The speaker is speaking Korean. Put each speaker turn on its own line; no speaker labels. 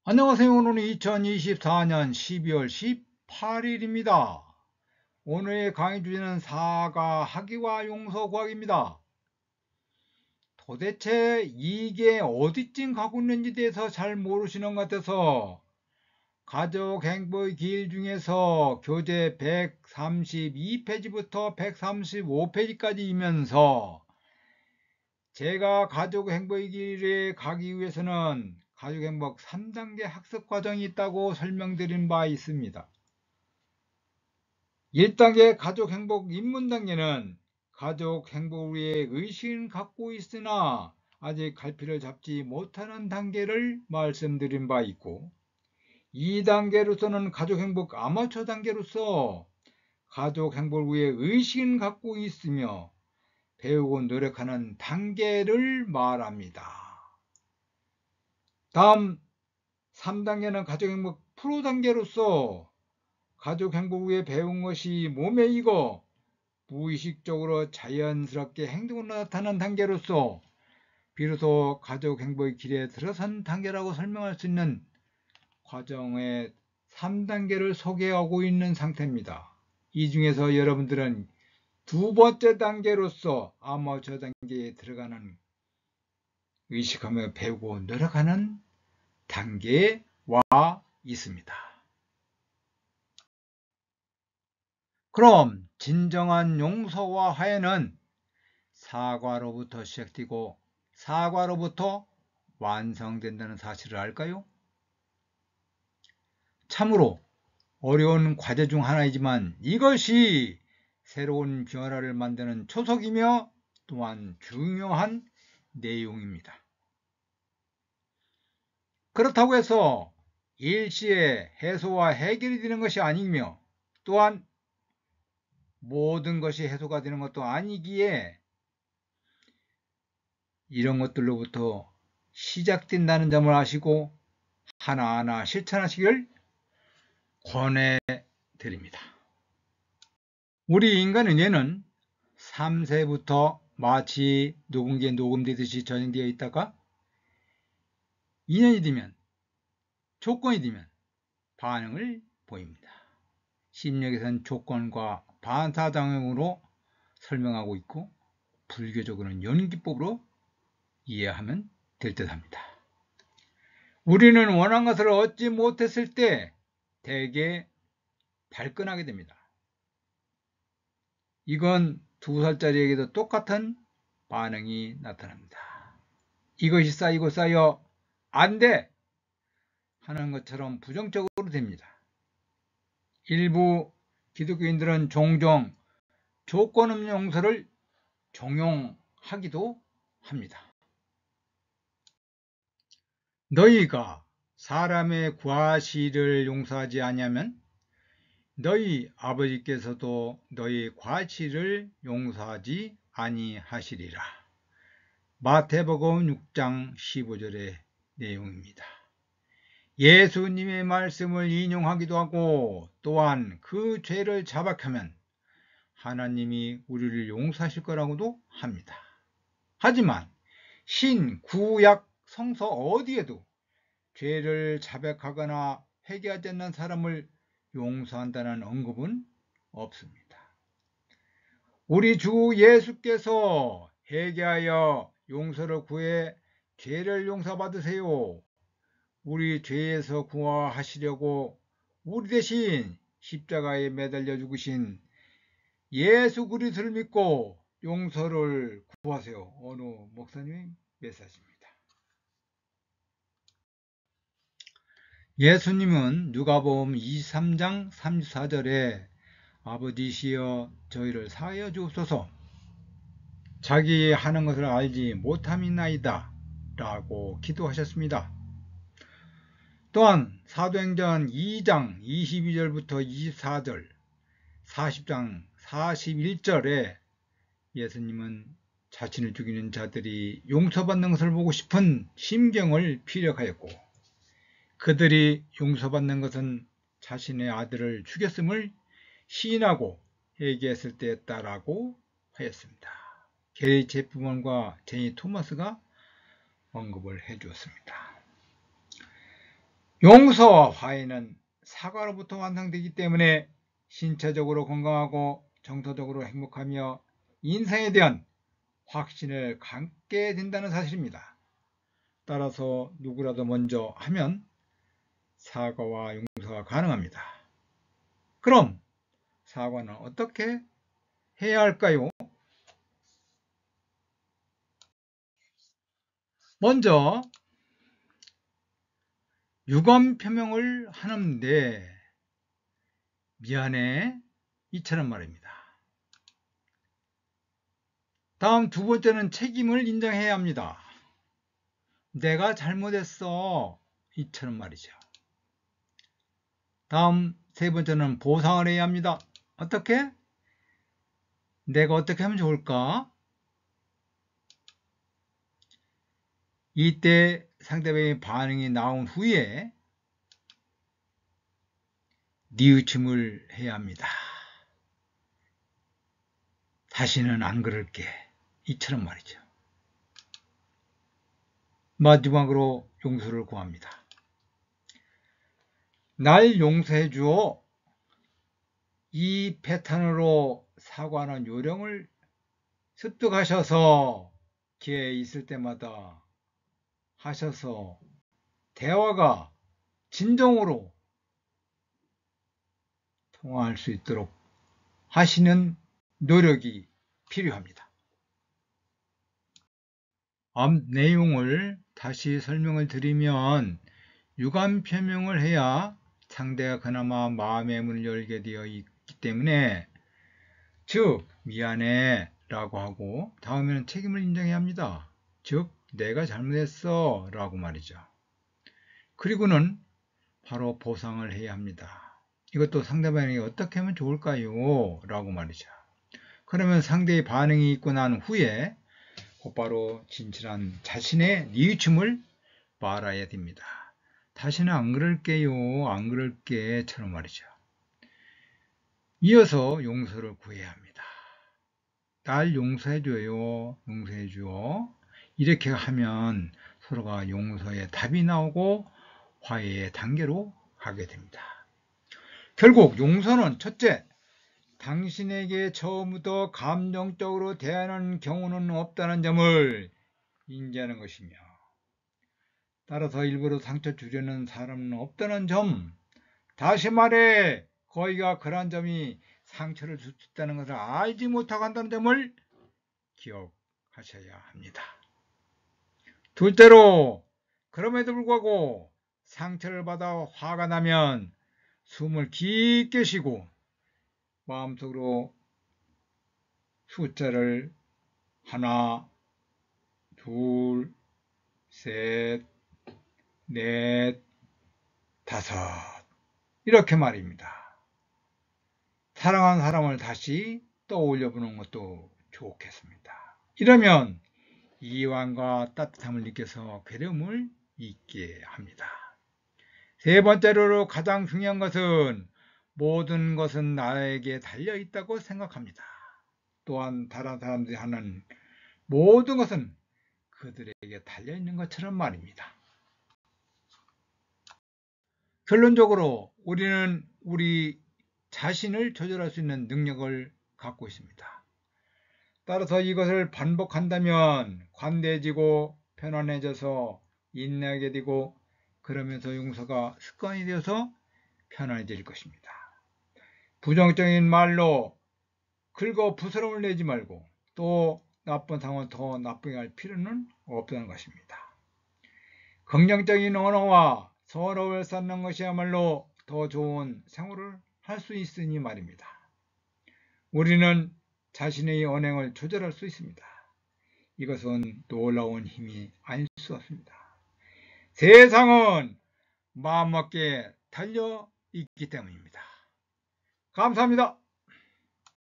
안녕하세요. 오늘은 2024년 12월 18일입니다. 오늘의 강의 주제는 사과, 학위와 용서 구하기입니다. 도대체 이게 어디쯤 가고 있는지 대해서 잘 모르시는 것 같아서 가족 행복의 길 중에서 교재 132페이지부터 135페이지까지이면서 제가 가족 행복의 길에 가기 위해서는 가족 행복 3단계 학습 과정이 있다고 설명드린 바 있습니다. 1단계 가족 행복 입문 단계는 가족 행복을 위해 의식은 갖고 있으나 아직 갈피를 잡지 못하는 단계를 말씀드린 바 있고, 2단계로서는 가족 행복 아마추어 단계로서 가족 행복을 위해 의식은 갖고 있으며 배우고 노력하는 단계를 말합니다. 다음 3단계는 가족 행복 프로 단계로서 가족 행복 위해 배운 것이 몸에 익어 무의식적으로 자연스럽게 행동으로 나타나는 단계로서 비로소 가족 행복의 길에 들어선 단계라고 설명할 수 있는 과정의 3단계를 소개하고 있는 상태입니다. 이 중에서 여러분들은 두 번째 단계로서 아마추어 단계에 들어가는 의식하며 배우고 노력하는 단계에 와 있습니다. 그럼 진정한 용서와 화해는 사과로부터 시작되고 사과로부터 완성된다는 사실을 알까요? 참으로 어려운 과제 중 하나이지만 이것이 새로운 변화를 만드는 초석이며 또한 중요한 내용입니다. 그렇다고 해서 일시에 해소와 해결이 되는 것이 아니며 또한 모든 것이 해소가 되는 것도 아니기에 이런 것들로부터 시작된다는 점을 아시고 하나하나 실천하시기를 권해드립니다. 우리 인간의 뇌는 3세부터 마치 녹음기에 녹음되듯이 저장되어 있다가 2년이 되면 조건이 되면 반응을 보입니다. 심리학에서는 조건과 반사작용으로 설명하고 있고 불교적으로는 연기법으로 이해하면 될 듯합니다. 우리는 원한 것을 얻지 못했을 때 대개 발끈하게 됩니다. 이건 2살짜리에게도 똑같은 반응이 나타납니다. 이것이 쌓이고 쌓여 안 돼! 하는 것처럼 부정적으로 됩니다. 일부 기독교인들은 종종 조건 없는 용서를 종용하기도 합니다. 너희가 사람의 과실을 용서하지 아니하면 너희 아버지께서도 너희 과실을 용서하지 아니하시리라. 마태복음 6장 15절의 내용입니다. 예수님의 말씀을 인용하기도 하고 또한 그 죄를 자박하면 하나님이 우리를 용서하실 거라고도 합니다. 하지만 신구약 성서 어디에도 죄를 자백하거나 회개하지 않는 사람을 용서한다는 언급은 없습니다. 우리 주 예수께서 회개하여 용서를 구해 죄를 용서받으세요. 우리 죄에서 구하시려고 우리 대신 십자가에 매달려 죽으신 예수 그리스도를 믿고 용서를 구하세요. 어느 목사님의 메시지입니다. 예수님은 누가복음 23장 34절에 아버지시여 저희를 사하여 주옵소서 자기 하는 것을 알지 못함이나이다 라고 기도하셨습니다. 또한 사도행전 2장 22절부터 24절 40장 41절에 예수님은 자신을 죽이는 자들이 용서받는 것을 보고 싶은 심경을 피력하였고 그들이 용서받는 것은 자신의 아들을 죽였음을 시인하고 회개했을 때였다라고 하였습니다. 게리 제프먼과 제니 토마스가 언급을 해주었습니다. 용서와 화해는 사과로부터 완성되기 때문에 신체적으로 건강하고 정서적으로 행복하며 인생에 대한 확신을 갖게 된다는 사실입니다. 따라서 누구라도 먼저 하면 사과와 용서가 가능합니다. 그럼 사과는 어떻게 해야 할까요? 먼저 유감 표명을 하는데 미안해 이처럼 말입니다. 다음 두 번째는 책임을 인정해야 합니다. 내가 잘못했어 이처럼 말이죠. 다음 세 번째는 보상을 해야 합니다. 어떻게? 내가 어떻게 하면 좋을까? 이때 상대방의 반응이 나온 후에 뉘우침을 해야 합니다. 다시는 안 그럴게 이처럼 말이죠. 마지막으로 용서를 구합니다. 날 용서해 주어. 이 패턴으로 사과하는 요령을 습득하셔서 기회 있을 때마다 하셔서 대화가 진정으로 통할 수 있도록 하시는 노력이 필요합니다. 앞 내용을 다시 설명을 드리면 유감 표명을 해야 상대가 그나마 마음의 문을 열게 되어 있기 때문에 즉 미안해 라고 하고 다음에는 책임을 인정해야 합니다. 즉 내가 잘못했어 라고 말이죠. 그리고는 바로 보상을 해야 합니다. 이것도 상대방에게 어떻게 하면 좋을까요? 라고 말이죠. 그러면 상대의 반응이 있고 난 후에 곧바로 진실한 자신의 뉘우침을 말해야 됩니다. 다시는 안 그럴게요, 안 그럴게 처럼 말이죠. 이어서 용서를 구해야 합니다. 날 용서해줘요, 용서해줘. 이렇게 하면 서로가 용서의 답이 나오고 화해의 단계로 가게 됩니다. 결국 용서는 첫째, 당신에게 처음부터 감정적으로 대하는 경우는 없다는 점을 인지하는 것이며 따라서 일부러 상처 주려는 사람은 없다는 점, 다시 말해 거의가 그러한 점이 상처를 줄 수 있다는 것을 알지 못하고 한다는 점을 기억하셔야 합니다. 둘째로, 그럼에도 불구하고 상처를 받아 화가 나면 숨을 깊게 쉬고 마음속으로 숫자를 하나, 둘, 셋, 넷, 다섯 이렇게 말입니다. 사랑하는 사람을 다시 떠올려보는 것도 좋겠습니다. 이러면 이완과 따뜻함을 느껴서 괴로움을 잊게 합니다. 세 번째로 가장 중요한 것은 모든 것은 나에게 달려있다고 생각합니다. 또한 다른 사람들이 하는 모든 것은 그들에게 달려있는 것처럼 말입니다. 결론적으로 우리는 우리 자신을 조절할 수 있는 능력을 갖고 있습니다. 따라서 이것을 반복한다면 관대해지고 편안해져서 인내하게 되고 그러면서 용서가 습관이 되어서 편안해질 것입니다. 부정적인 말로 긁어 부스럼을 내지 말고 또 나쁜 상황을 더 나쁘게 할 필요는 없다는 것입니다. 긍정적인 언어와 서로를 쌓는 것이야말로 더 좋은 생활을 할 수 있으니 말입니다. 우리는 자신의 언행을 조절할 수 있습니다. 이것은 놀라운 힘이 아닐 수 없습니다. 세상은 마음먹기에 달려 있기 때문입니다. 감사합니다.